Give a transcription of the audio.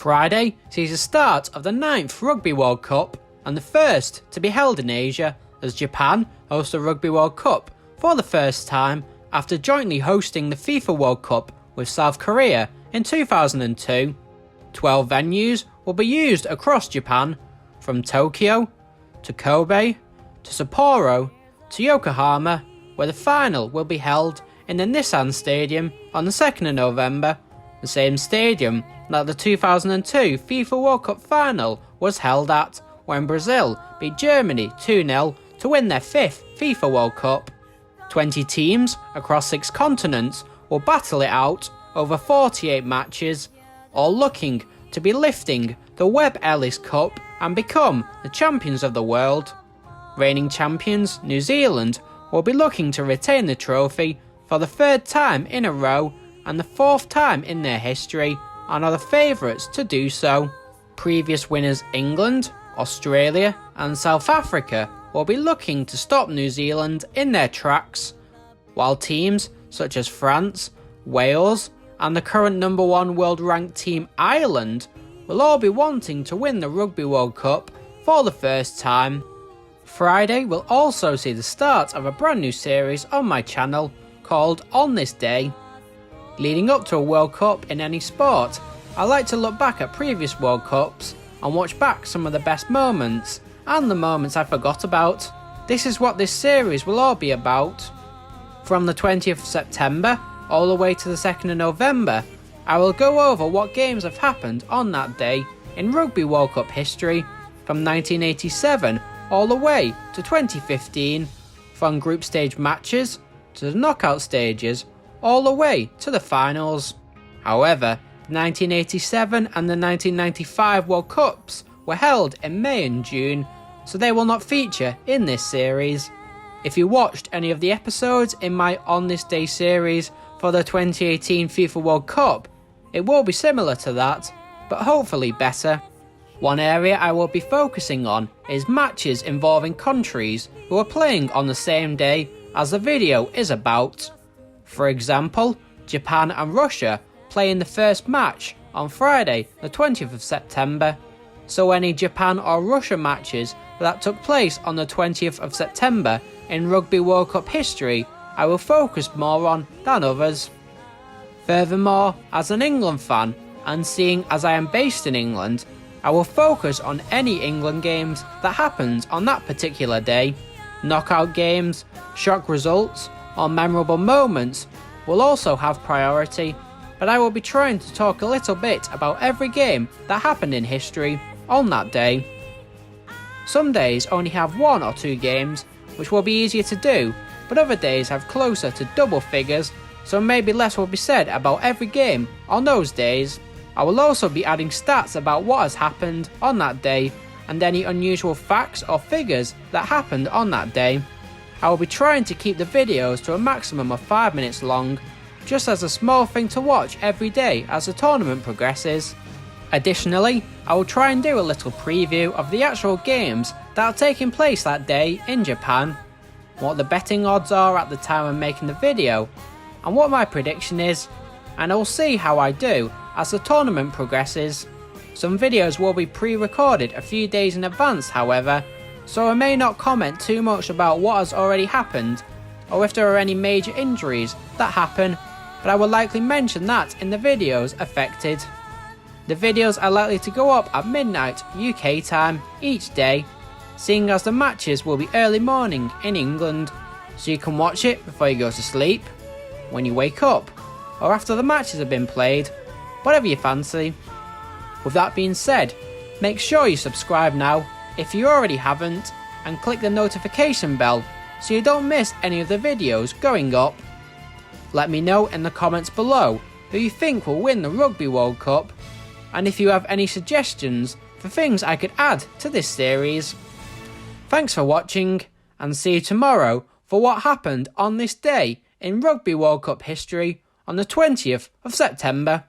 Friday sees the start of the 9th Rugby World Cup and the first to be held in Asia, as Japan hosts the Rugby World Cup for the first time after jointly hosting the FIFA World Cup with South Korea in 2002. 12 venues will be used across Japan, from Tokyo to Kobe to Sapporo to Yokohama, where the final will be held in the Nissan Stadium on the 2nd of November, the same stadium that the 2002 FIFA World Cup final was held at, when Brazil beat Germany 2-0 to win their 5th FIFA World Cup. 20 teams across 6 continents will battle it out over 48 matches, all looking to be lifting the Webb Ellis Cup and become the champions of the world. Reigning champions New Zealand will be looking to retain the trophy for the 3rd time in a row and the 4th time in their history, and are the favourites to do so. Previous winners England, Australia and South Africa will be looking to stop New Zealand in their tracks, while teams such as France, Wales and the current number 1 world ranked team Ireland will all be wanting to win the Rugby World Cup for the first time. Friday will also see the start of a brand new series on my channel called On This Day. Leading up to a World Cup in any sport, I like to look back at previous World Cups and watch back some of the best moments and the moments I forgot about. This is what this series will all be about. From the 20th of September all the way to the 2nd of November, I will go over what games have happened on that day in Rugby World Cup history, from 1987 all the way to 2015, from group stage matches to the knockout stages, all the way to the finals. However, the 1987 and the 1995 World Cups were held in May and June, so they will not feature in this series. If you watched any of the episodes in my On This Day series for the 2018 FIFA World Cup, it will be similar to that, but hopefully better. One area I will be focusing on is matches involving countries who are playing on the same day as the video is about. For example, Japan and Russia play in the first match on Friday the 20th of September, so any Japan or Russia matches that took place on the 20th of September in Rugby World Cup history I will focus more on than others. Furthermore, as an England fan, and seeing as I am based in England, I will focus on any England games that happened on that particular day. Knockout games, shock results, or memorable moments will also have priority, but I will be trying to talk a little bit about every game that happened in history on that day. Some days only have 1 or 2 games, which will be easier to do, but other days have closer to double figures, so maybe less will be said about every game on those days. I will also be adding stats about what has happened on that day and any unusual facts or figures that happened on that day. I will be trying to keep the videos to a maximum of 5 minutes long, just as a small thing to watch every day as the tournament progresses. Additionally, I will try and do a little preview of the actual games that are taking place that day in Japan, what the betting odds are at the time of making the video, and what my prediction is, and I will see how I do as the tournament progresses. Some videos will be pre-recorded a few days in advance, however, so I may not comment too much about what has already happened, or if there are any major injuries that happen, but I will likely mention that in the videos affected. The videos are likely to go up at midnight UK time each day, seeing as the matches will be early morning in England, so you can watch it before you go to sleep, when you wake up, or after the matches have been played, whatever you fancy. With that being said, make sure you subscribe now if you already haven't, and click the notification bell so you don't miss any of the videos going up. Let me know in the comments below who you think will win the Rugby World Cup, and if you have any suggestions for things I could add to this series. Thanks for watching, and see you tomorrow for what happened on this day in Rugby World Cup history on the 20th of September.